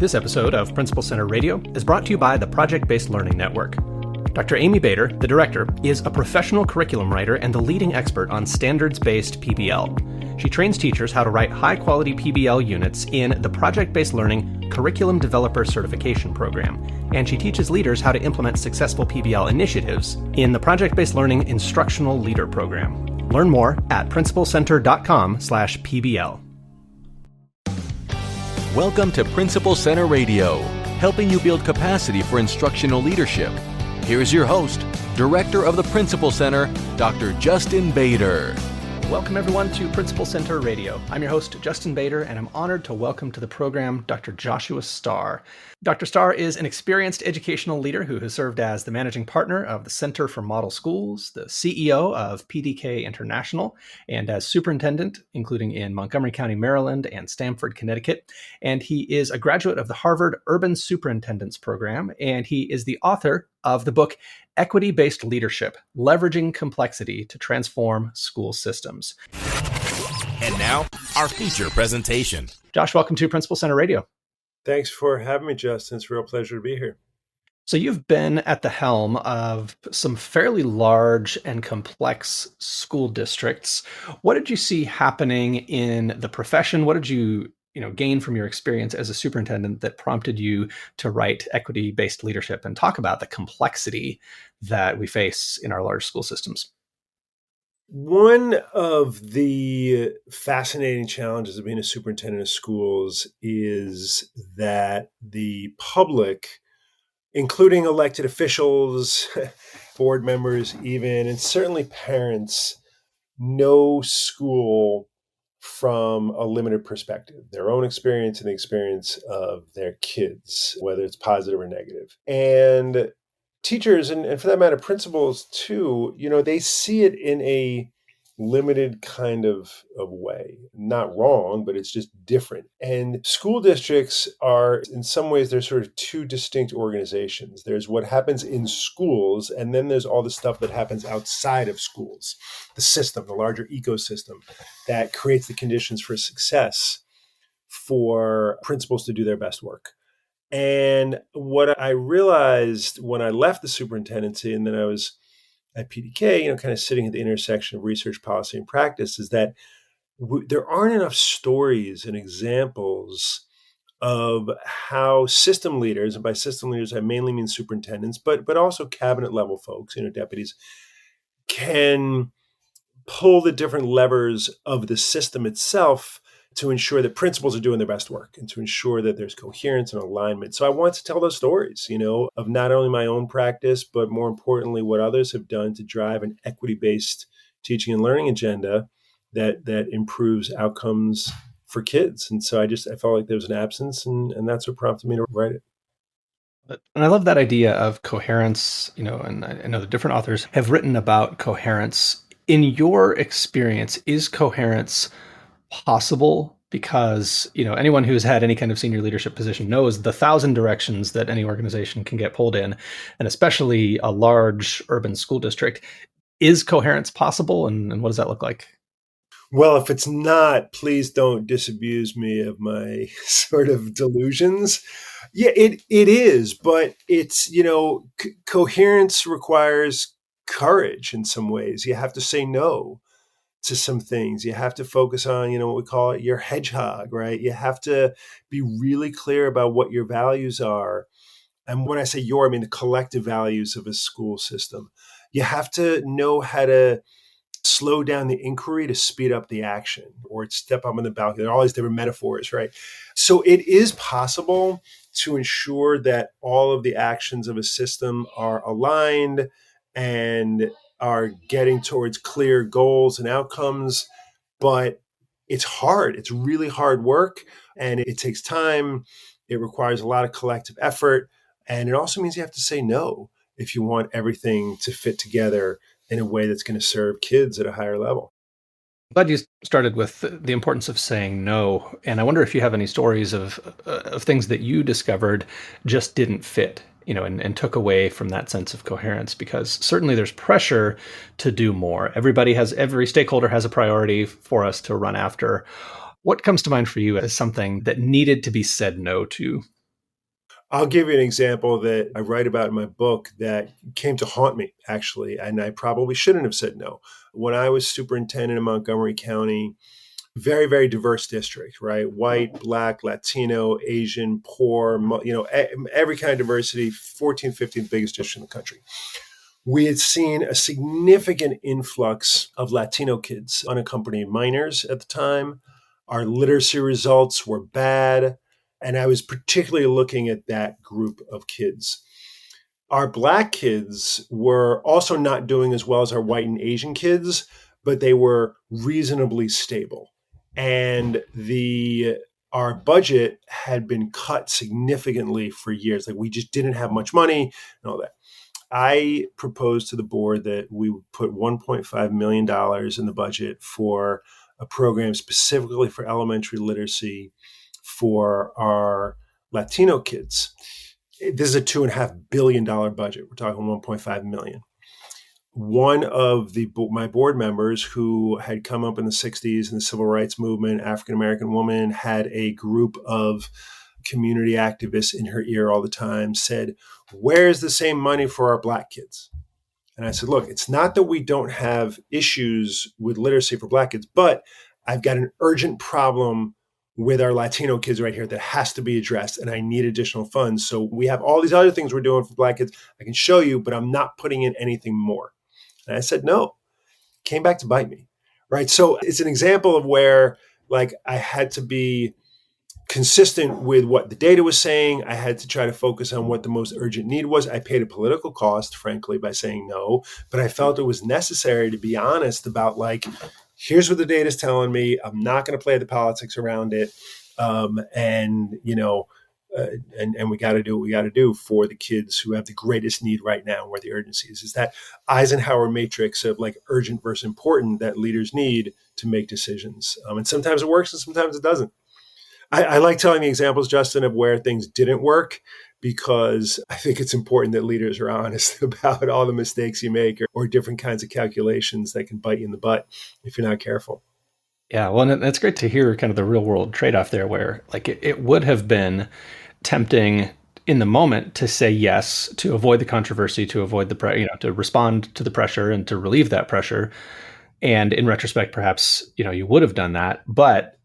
This episode of Principal Center Radio is brought to you by the Project-Based Learning Network. Dr. Amy Bader, the director, is a professional curriculum writer and the leading expert on standards-based PBL. She trains teachers how to write high-quality PBL units in the Project-Based Learning Curriculum Developer Certification Program, and she teaches leaders how to implement successful PBL initiatives in the Project-Based Learning Instructional Leader Program. Learn more at principalcenter.com/PBL. Welcome to Principal Center Radio, helping you build capacity for instructional leadership. Here's your host, Director of the Principal Center, Dr. Justin Bader. Welcome, everyone, to Principal Center Radio. I'm your host, Justin Bader, and I'm honored to welcome to the program Dr. Joshua Starr. Dr. Starr is an experienced educational leader who has served as the managing partner of the Center for Model Schools, the CEO of PDK International, and as superintendent, including in Montgomery County, Maryland, and Stamford, Connecticut. And he is a graduate of the Harvard Urban Superintendents program, and he is the author of the book Equity-Based Leadership, Leveraging Complexity to Transform School Systems. And now, our feature presentation. Josh, welcome to Principal Center Radio. Thanks for having me, Justin. It's a real pleasure to be here. So you've been at the helm of some fairly large and complex school districts. What did you see happening in the profession? What did you gain from your experience as a superintendent that prompted you to write equity-based leadership and talk about the complexity that we face in our large school systems? One of the fascinating challenges of being a superintendent of schools is that the public, including elected officials, board members even, and certainly parents, know school from a limited perspective, their own experience and the experience of their kids, whether it's positive or negative. And teachers, and for that matter, principals too, they see it in a limited kind of way. Not wrong, but it's just different. And school districts are, in some ways, they're sort of two distinct organizations. There's what happens in schools, and then there's all the stuff that happens outside of schools, the system, the larger ecosystem that creates the conditions for success for principals to do their best work. And what I realized when I left the superintendency, and then I was at PDK, kind of sitting at the intersection of research, policy, and practice, is that there aren't enough stories and examples of how system leaders, and by system leaders I mainly mean superintendents, but also cabinet level folks, deputies, can pull the different levers of the system itself to ensure that principals are doing their best work and to ensure that there's coherence and alignment. So I want to tell those stories, of not only my own practice, but more importantly, what others have done to drive an equity-based teaching and learning agenda that improves outcomes for kids. And so I felt like there was an absence, and that's what prompted me to write it. And I love that idea of coherence, and I know the different authors have written about coherence. In your experience, is coherence possible? Because anyone who's had any kind of senior leadership position knows the 1,000 directions that any organization can get pulled in, and especially a large urban school district. Is coherence possible, and what does that look like? Well, if it's not, please don't disabuse me of my sort of delusions. Yeah, it is, but it's coherence requires courage in some ways. You have to say no to some things. You have to focus on, what we call it, your hedgehog, right? You have to be really clear about what your values are. And when I say I mean the collective values of a school system. You have to know how to slow down the inquiry to speed up the action, or step up on the balcony. There are all these different metaphors, right? So it is possible to ensure that all of the actions of a system are aligned and are getting towards clear goals and outcomes, but it's hard. It's really hard work, and it takes time. It requires a lot of collective effort, and it also means you have to say no if you want everything to fit together in a way that's going to serve kids at a higher level. I'm glad you started with the importance of saying no, and I wonder if you have any stories of things that you discovered just didn't fit, and took away from that sense of coherence, because certainly there's pressure to do more. Every stakeholder has a priority for us to run after. What comes to mind for you as something that needed to be said no to? I'll give you an example that I write about in my book that came to haunt me, actually, and I probably shouldn't have said no. When I was superintendent in Montgomery County, very, very diverse district, right? White, Black, Latino, Asian, poor, every kind of diversity, 14th, 15th biggest district in the country. We had seen a significant influx of Latino kids, unaccompanied minors at the time. Our literacy results were bad. And I was particularly looking at that group of kids. Our Black kids were also not doing as well as our white and Asian kids, but they were reasonably stable. And our budget had been cut significantly for years. Like, we just didn't have much money and all that. I proposed to the board that we would put $1.5 million in the budget for a program specifically for elementary literacy for our Latino kids. This is a $2.5 billion budget. We're talking 1.5 million. One of my board members, who had come up in the 60s in the civil rights movement, African-American woman, had a group of community activists in her ear all the time, said, "Where's the same money for our Black kids?" And I said, "Look, it's not that we don't have issues with literacy for Black kids, but I've got an urgent problem with our Latino kids right here that has to be addressed, and I need additional funds. So we have all these other things we're doing for Black kids. I can show you, but I'm not putting in anything more." And I said, no. Came back to bite me, right? So it's an example of where, like, I had to be consistent with what the data was saying. I had to try to focus on what the most urgent need was. I paid a political cost, frankly, by saying no, but I felt it was necessary to be honest about, like, here's what the data is telling me. I'm not going to play the politics around it. And we got to do what we got to do for the kids who have the greatest need right now, where the urgency is. Is that Eisenhower matrix of, like, urgent versus important that leaders need to make decisions. And sometimes it works and sometimes it doesn't. I like telling the examples, Justin, of where things didn't work, because I think it's important that leaders are honest about all the mistakes you make, or different kinds of calculations that can bite you in the butt if you're not careful. Yeah, well, and that's great to hear kind of the real world trade-off there, where, like, it would have been tempting in the moment to say yes, to avoid the controversy, to avoid to respond to the pressure and to relieve that pressure. And in retrospect, perhaps, you would have done that. But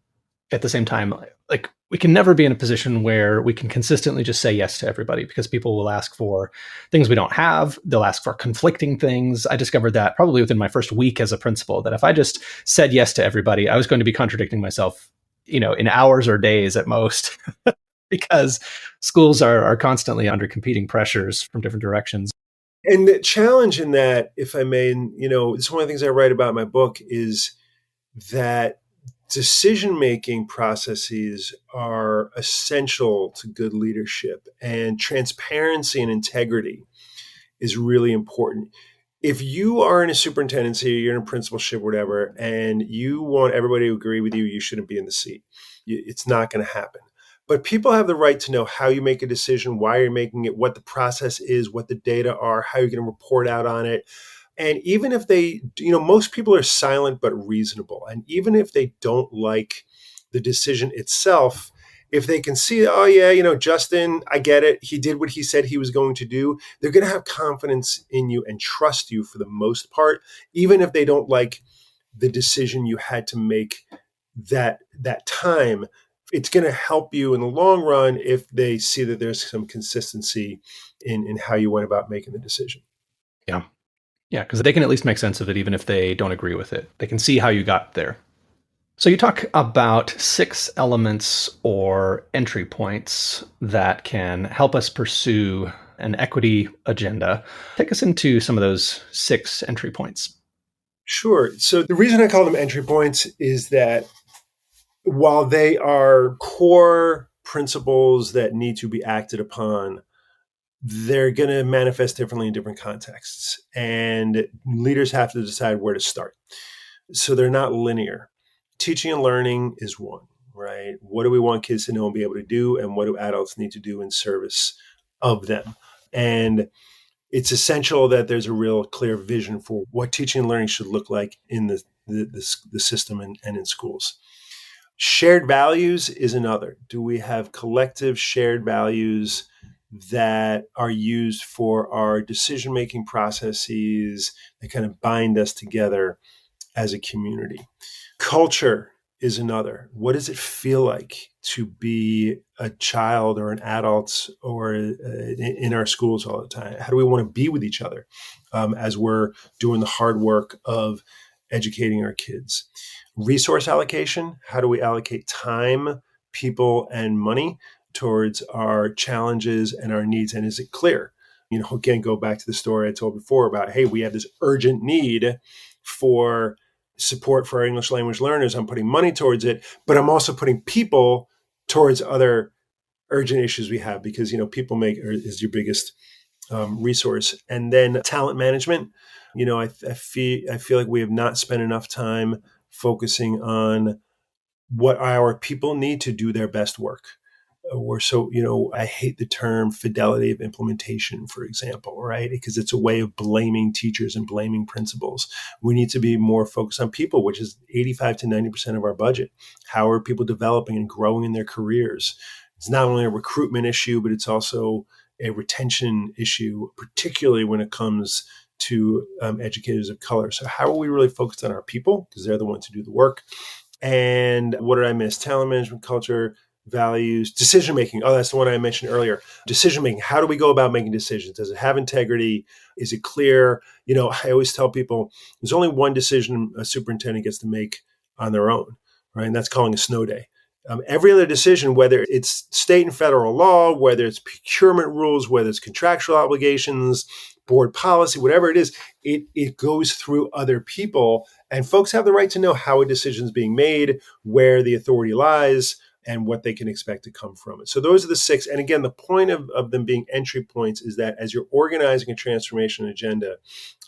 at the same time, like, we can never be in a position where we can consistently just say yes to everybody, because people will ask for things we don't have. They'll ask for conflicting things. I discovered that probably within my first week as a principal, that if I just said yes to everybody, I was going to be contradicting myself, in hours or days at most, because schools are constantly under competing pressures from different directions. And the challenge in that, if I may, it's one of the things I write about in my book, is that decision-making processes are essential to good leadership, and transparency and integrity is really important. If you are in a superintendency, you're in a principalship, whatever, and you want everybody to agree with you, you shouldn't be in the seat. It's not going to happen. But people have the right to know how you make a decision, why you're making it, what the process is, what the data are, how you're going to report out on it. And even if they, most people are silent but reasonable. And even if they don't like the decision itself, if they can see, oh yeah, Justin, I get it, he did what he said he was going to do, they're going to have confidence in you and trust you for the most part, even if they don't like the decision you had to make that time. It's going to help you in the long run if they see that there's some consistency in how you went about making the decision. Yeah. Yeah, because they can at least make sense of it, even if they don't agree with it. They can see how you got there. So you talk about 6 elements or entry points that can help us pursue an equity agenda. Take us into some of those 6 entry points. Sure. So the reason I call them entry points is that while they are core principles that need to be acted upon, they're going to manifest differently in different contexts, and leaders have to decide where to start. So they're not linear. Teaching and learning is one, right? What do we want kids to know and be able to do, and what do adults need to do in service of them? And it's essential that there's a real clear vision for what teaching and learning should look like in the system and in schools. Shared values is another. Do we have collective shared values that are used for our decision-making processes that kind of bind us together as a community. Culture is another. What does it feel like to be a child or an adult or in our schools all the time? How do we want to be with each other as we're doing the hard work of educating our kids? Resource allocation. How do we allocate time, people, and money towards our challenges and our needs? And is it clear? Again, go back to the story I told before about, hey, we have this urgent need for support for our English language learners. I'm putting money towards it, but I'm also putting people towards other urgent issues we have because, people is your biggest resource. And then talent management. I feel like we have not spent enough time focusing on what our people need to do their best work. Or so, I hate the term fidelity of implementation, for example, right? Because it's a way of blaming teachers and blaming principals. We need to be more focused on people, which is 85 to 90% of our budget. How are people developing and growing in their careers? It's not only a recruitment issue, but it's also a retention issue, particularly when it comes to educators of color. So how are we really focused on our people? Because they're the ones who do the work. And what did I miss? Talent management, culture, values, decision-making. Oh, that's the one I mentioned earlier. Decision-making. How do we go about making decisions? Does it have integrity? Is it clear? I always tell people there's only one decision a superintendent gets to make on their own, right? And that's calling a snow day. Every other decision, whether it's state and federal law, whether it's procurement rules, whether it's contractual obligations, board policy, whatever it is, it goes through other people. And folks have the right to know how a decision is being made, where the authority lies, and what they can expect to come from it. So those are the 6. And again, the point of them being entry points is that as you're organizing a transformation agenda,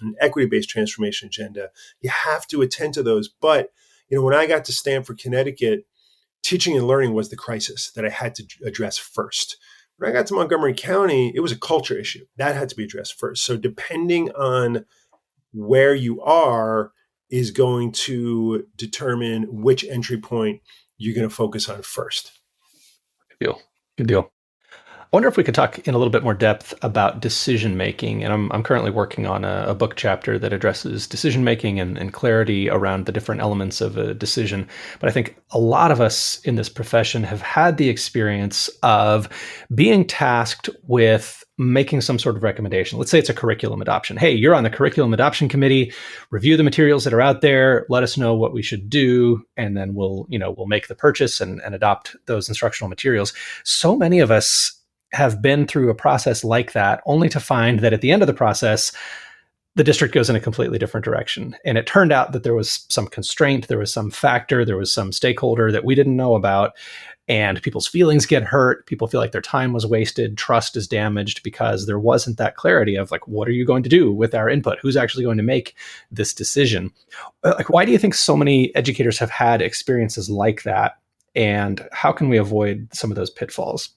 an equity-based transformation agenda, you have to attend to those. But, when I got to Stamford, Connecticut, teaching and learning was the crisis that I had to address first. When I got to Montgomery County, it was a culture issue. That had to be addressed first. So depending on where you are is going to determine which entry point you're going to focus on first. Good deal. I wonder if we could talk in a little bit more depth about decision making. And I'm currently working on a book chapter that addresses decision making and clarity around the different elements of a decision. But I think a lot of us in this profession have had the experience of being tasked with making some sort of recommendation. Let's say it's a curriculum adoption. Hey, you're on the curriculum adoption committee. Review the materials that are out there. Let us know what we should do, and then we'll make the purchase and adopt those instructional materials. So many of us have been through a process like that, only to find that at the end of the process, the district goes in a completely different direction. And it turned out that there was some constraint, there was some factor, there was some stakeholder that we didn't know about, and people's feelings get hurt. People feel like their time was wasted. Trust is damaged because there wasn't that clarity of like, what are you going to do with our input? Who's actually going to make this decision? Why do you think so many educators have had experiences like that? And how can we avoid some of those pitfalls?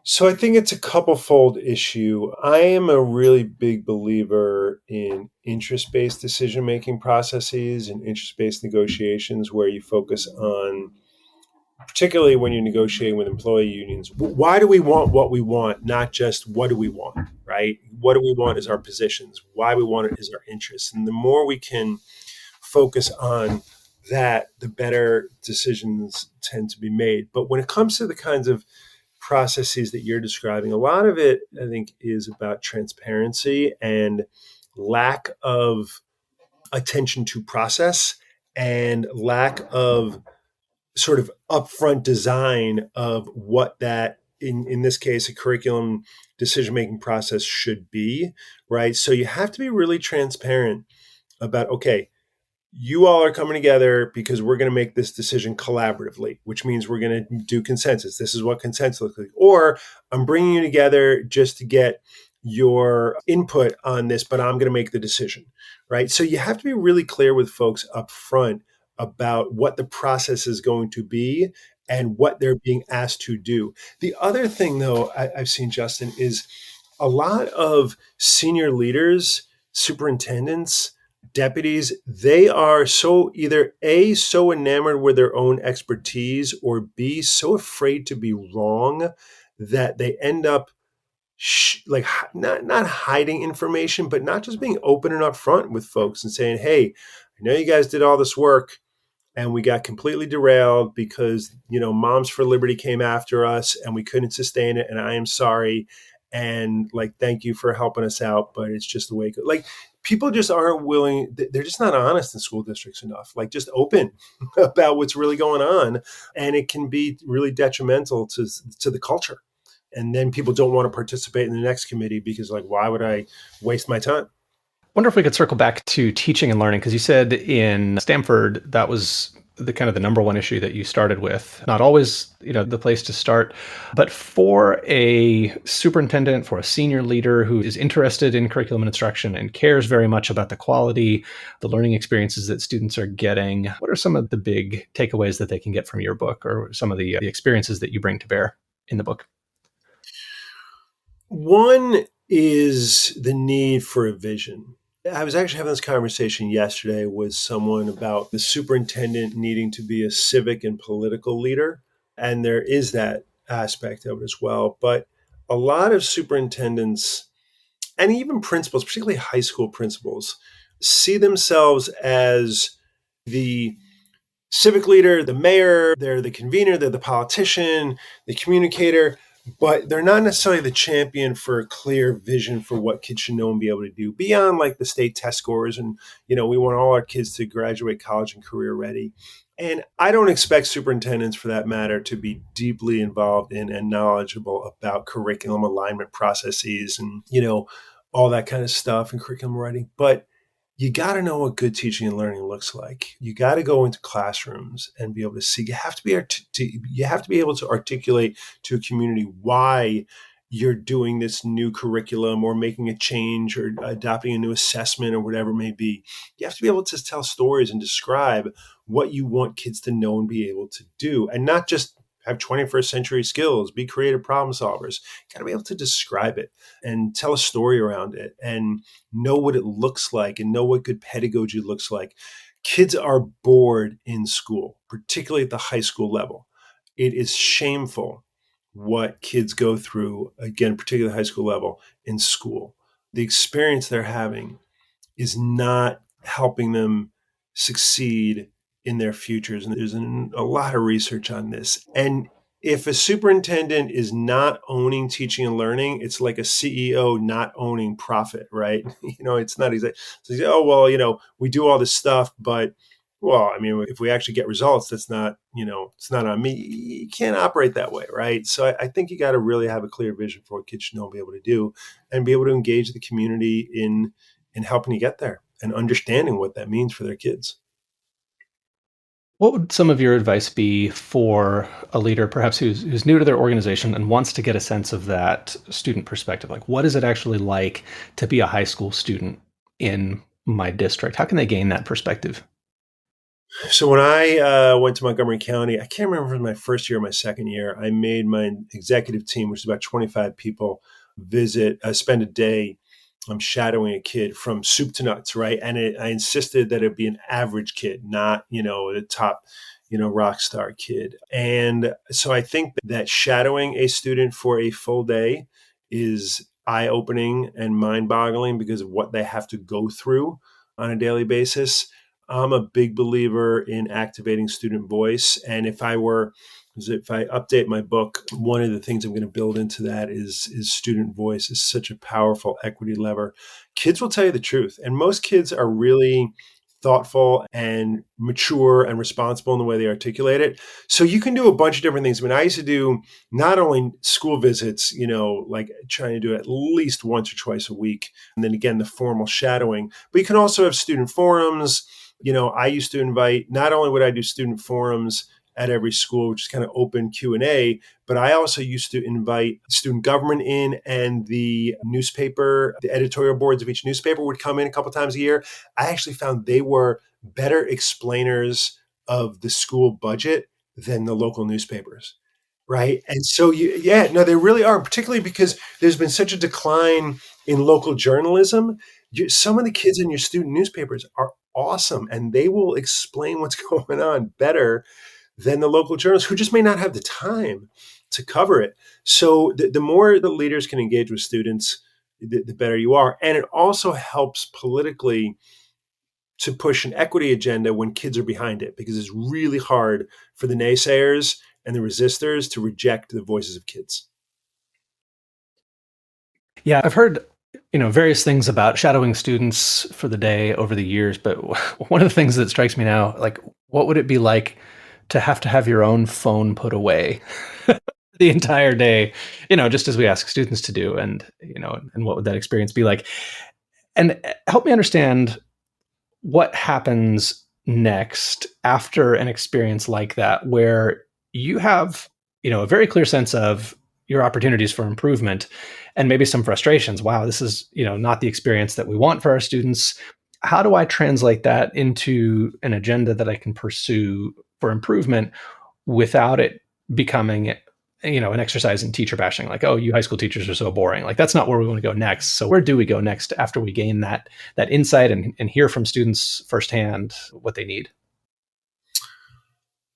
So I think it's a couple-fold issue. I am a really big believer in interest-based decision-making processes and interest-based negotiations where you focus on, particularly when you're negotiating with employee unions, why do we want what we want, not just what do we want, right? What do we want is our positions. Why we want it is our interests. And the more we can focus on that, the better decisions tend to be made. But when it comes to the kinds of processes that you're describing, a lot of it, I think, is about transparency and lack of attention to process and lack of sort of upfront design of what that, in this case, a curriculum decision-making process should be, right? So you have to be really transparent about, okay, you all are coming together because we're going to make this decision collaboratively, which means we're going to do consensus. This is what consensus looks like. Or I'm bringing you together just to get your input on this, but I'm going to make the decision, right? So you have to be really clear with folks up front about what the process is going to be and what they're being asked to do. The other thing, though, I've seen, Justin, is a lot of senior leaders, superintendents, deputies, they are so either A, so enamored with their own expertise, or B, so afraid to be wrong that they end up not hiding information, but not just being open and upfront with folks and saying, "Hey, I know you guys did all this work and we got completely derailed because, Moms for Liberty came after us and we couldn't sustain it. And I am sorry. And thank you for helping us out. But it's just the way it goes." People just aren't willing. They're just not honest in school districts enough, just open about what's really going on. And it can be really detrimental to the culture. And then people don't want to participate in the next committee because why would I waste my time? Wonder if we could circle back to teaching and learning, because you said in Stamford that was the kind of the number one issue that you started with. Not always, the place to start, but for a superintendent, for a senior leader who is interested in curriculum and instruction and cares very much about the quality, the learning experiences that students are getting, what are some of the big takeaways that they can get from your book, or some of the experiences that you bring to bear in the book? One is the need for a vision. I was actually having this conversation yesterday with someone about the superintendent needing to be a civic and political leader. And there is that aspect of it as well. But a lot of superintendents and even principals, particularly high school principals, see themselves as the civic leader, the mayor, they're the convener, they're the politician, the communicator, but they're not necessarily the champion for a clear vision for what kids should know and be able to do beyond the state test scores. And, we want all our kids to graduate college and career ready. And I don't expect superintendents, for that matter, to be deeply involved in and knowledgeable about curriculum alignment processes and, all that kind of stuff and curriculum writing. But you got to know what good teaching and learning looks like. You got to go into classrooms and be able to see. You have to be able to articulate to a community why you're doing this new curriculum or making a change or adopting a new assessment or whatever it may be. You have to be able to tell stories and describe what you want kids to know and be able to do, and not just have 21st century skills, be creative problem solvers. You got to be able to describe it and tell a story around it and know what it looks like and know what good pedagogy looks like. Kids are bored in school, particularly at the high school level. It is shameful what kids go through, again, particularly high school level, in school. The experience they're having is not helping them succeed in their futures. And there's a lot of research on this. And if a superintendent is not owning teaching and learning, it's like a CEO not owning profit, right? It's not exactly, oh, well, we do all this stuff, but if we actually get results, that's not, it's not on me. You can't operate that way, right? So I think you got to really have a clear vision for what kids should know and be able to do, and be able to engage the community in helping you get there and understanding what that means for their kids. What would some of your advice be for a leader, perhaps who's new to their organization and wants to get a sense of that student perspective? What is it actually like to be a high school student in my district? How can they gain that perspective? So when I went to Montgomery County, I can't remember if it was my first year or my second year, I made my executive team, which is about 25 people, spend a day shadowing a kid from soup to nuts, right? And I insisted that it be an average kid, not, the top, rock star kid. And so I think that shadowing a student for a full day is eye-opening and mind-boggling because of what they have to go through on a daily basis. I'm a big believer in activating student voice. And if I update my book, one of the things I'm going to build into that is student voice is such a powerful equity lever. Kids will tell you the truth. And most kids are really thoughtful and mature and responsible in the way they articulate it. So you can do a bunch of different things. I used to do not only school visits, trying to do it at least once or twice a week. And then again, the formal shadowing, but you can also have student forums. I used to invite, not only would I do student forums at every school, which is kind of open Q&A, but I also used to invite student government in, and the editorial boards of each newspaper would come in a couple times a year. I actually found they were better explainers of the school budget than the local newspapers. Right. And so, they really are, particularly because there's been such a decline in local journalism Some of the kids in your student newspapers are awesome, and they will explain what's going on better than the local journalists who just may not have the time to cover it. So the more the leaders can engage with students, the better you are. And it also helps politically to push an equity agenda when kids are behind it, because it's really hard for the naysayers and the resistors to reject the voices of kids. Yeah, I've heard, various things about shadowing students for the day over the years, but one of the things that strikes me now, like, what would it be like to have your own phone put away the entire day, just as we ask students to do, and what would that experience be like? And help me understand what happens next after an experience like that, where you have, a very clear sense of your opportunities for improvement and maybe some frustrations. Wow, this is, not the experience that we want for our students. How do I translate that into an agenda that I can pursue for improvement without it becoming, an exercise in teacher bashing, like, oh, you high school teachers are so boring. Like, that's not where we want to go next. So where do we go next after we gain that insight and hear from students firsthand what they need?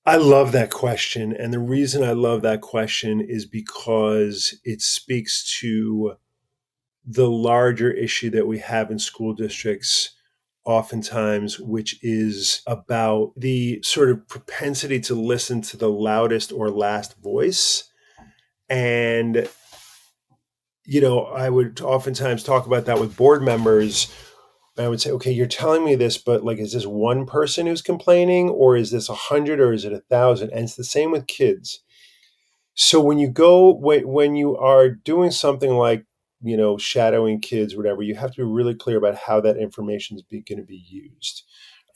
I love that question. And the reason I love that question is because it speaks to the larger issue that we have in school districts oftentimes, which is about the sort of propensity to listen to the loudest or last voice. And, I would oftentimes talk about that with board members. I would say, okay, you're telling me this, but like, is this one person who's complaining, or is this 100, or is it 1,000? And it's the same with kids. So when you are doing something like, shadowing kids, or whatever, you have to be really clear about how that information is going to be used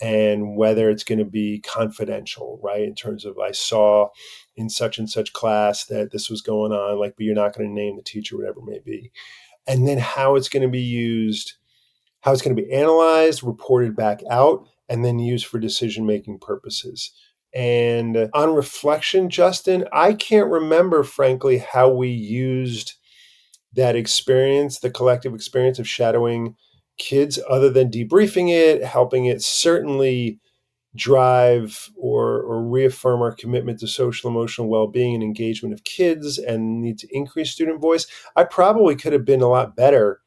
and whether it's going to be confidential, right? In terms of, I saw in such and such class that this was going on, like, but you're not going to name the teacher, whatever it may be. And then how it's going to be used, how it's going to be analyzed, reported back out, and then used for decision-making purposes. And on reflection, Justin, I can't remember, frankly, how we used that experience, the collective experience of shadowing kids, other than debriefing it, helping it certainly drive or reaffirm our commitment to social emotional well-being and engagement of kids and need to increase student voice. I probably could have been a lot better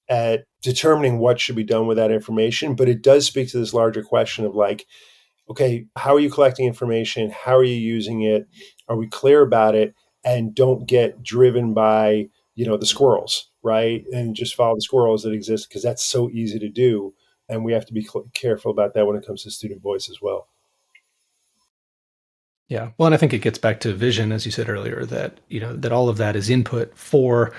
at determining what should be done with that information, but it does speak to this larger question of, like, okay, how are you collecting information? How are you using it? Are we clear about it? And don't get driven by, the squirrels, right? And just follow the squirrels that exist, because that's so easy to do. And we have to be careful about that when it comes to student voice as well. Yeah. Well, and I think it gets back to vision, as you said earlier, that, that all of that is input for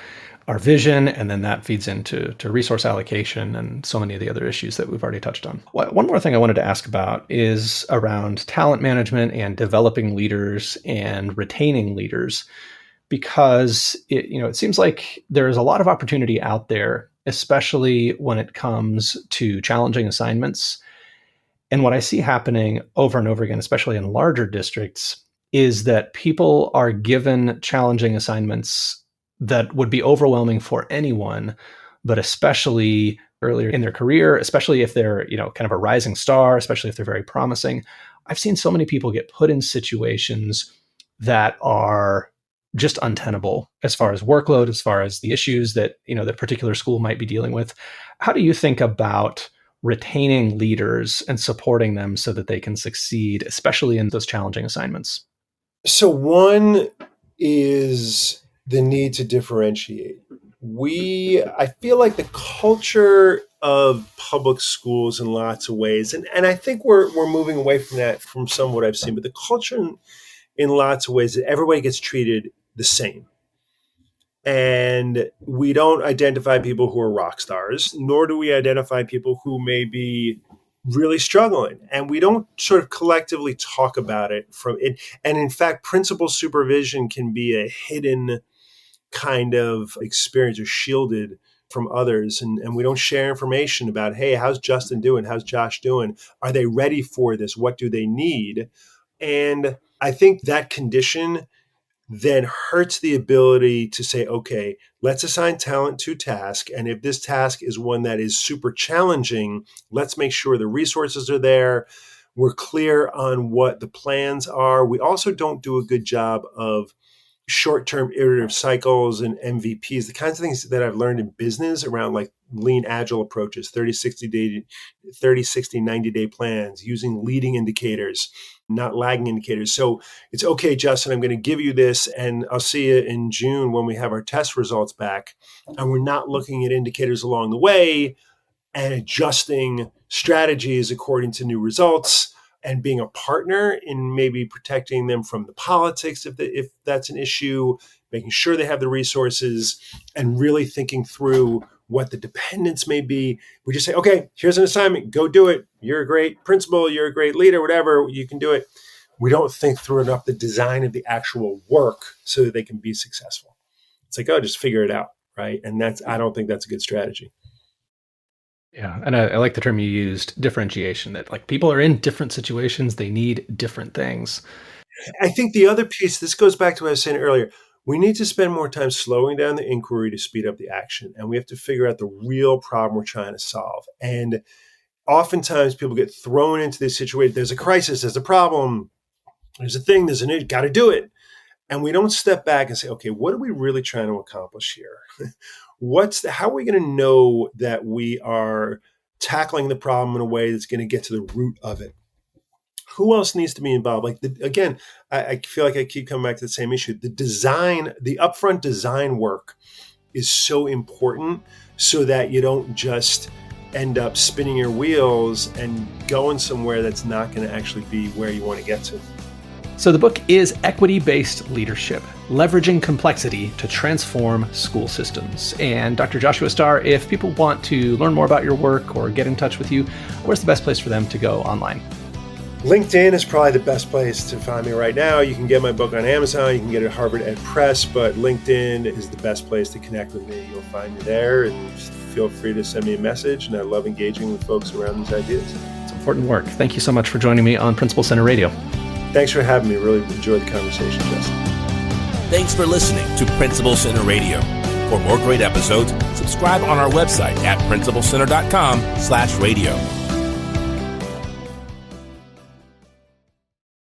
our vision, and then that feeds into resource allocation and so many of the other issues that we've already touched on. One more thing I wanted to ask about is around talent management and developing leaders and retaining leaders, because it seems like there is a lot of opportunity out there, especially when it comes to challenging assignments. And what I see happening over and over again, especially in larger districts, is that people are given challenging assignments that would be overwhelming for anyone, but especially earlier in their career, especially if they're, kind of a rising star, especially if they're very promising. I've seen so many people get put in situations that are just untenable as far as workload, as far as the issues that, that particular school might be dealing with. How do you think about retaining leaders and supporting them so that they can succeed, especially in those challenging assignments? So one is the need to differentiate. I feel like the culture of public schools in lots of ways, and I think we're moving away from that from some of what I've seen, but the culture in lots of ways that everybody gets treated the same. And we don't identify people who are rock stars, nor do we identify people who may be really struggling. And we don't sort of collectively talk about it from it. And in fact, principal supervision can be a hidden kind of experience, or shielded from others. And we don't share information about, hey, how's Justin doing? How's Josh doing? Are they ready for this? What do they need? And I think that condition then hurts the ability to say, okay, let's assign talent to task. And if this task is one that is super challenging, let's make sure the resources are there. We're clear on what the plans are. We also don't do a good job of short-term iterative cycles and MVPs, the kinds of things that I've learned in business around like lean agile approaches, 30, 60, 90-day plans, using leading indicators, not lagging indicators. So it's okay, Justin, I'm going to give you this and I'll see you in June when we have our test results back. And we're not looking at indicators along the way and adjusting strategies according to new results, and being a partner in maybe protecting them from the politics if that's an issue, making sure they have the resources, and really thinking through what the dependence may be. We just say, okay, here's an assignment, go do it. You're a great principal, you're a great leader, whatever, you can do it. We don't think through enough the design of the actual work so that they can be successful. It's like, oh, just figure it out, right? And I don't think that's a good strategy. Yeah. And I like the term you used, differentiation, that like people are in different situations. They need different things. I think the other piece, this goes back to what I was saying earlier, we need to spend more time slowing down the inquiry to speed up the action. And we have to figure out the real problem we're trying to solve. And oftentimes people get thrown into this situation. There's a crisis, there's a problem, there's a thing, there's a need, got to do it. And we don't step back and say, okay, what are we really trying to accomplish here? How are we going to know that we are tackling the problem in a way that's going to get to the root of it? Who else needs to be involved? Like, again, I feel like I keep coming back to the same issue. The upfront design work is so important so that you don't just end up spinning your wheels and going somewhere that's not going to actually be where you want to get to. So the book is Equity-Based Leadership, Leveraging Complexity to Transform School Systems. And Dr. Joshua Starr, if people want to learn more about your work or get in touch with you, where's the best place for them to go online? LinkedIn is probably the best place to find me right now. You can get my book on Amazon. You can get it at Harvard Ed Press, but LinkedIn is the best place to connect with me. You'll find me there, and feel free to send me a message. And I love engaging with folks around these ideas. It's important work. Thank you so much for joining me on Principal Center Radio. Thanks for having me. Really enjoyed the conversation, Justin. Thanks for listening to Principal Center Radio. For more great episodes, subscribe on our website at principalcenter.com/radio.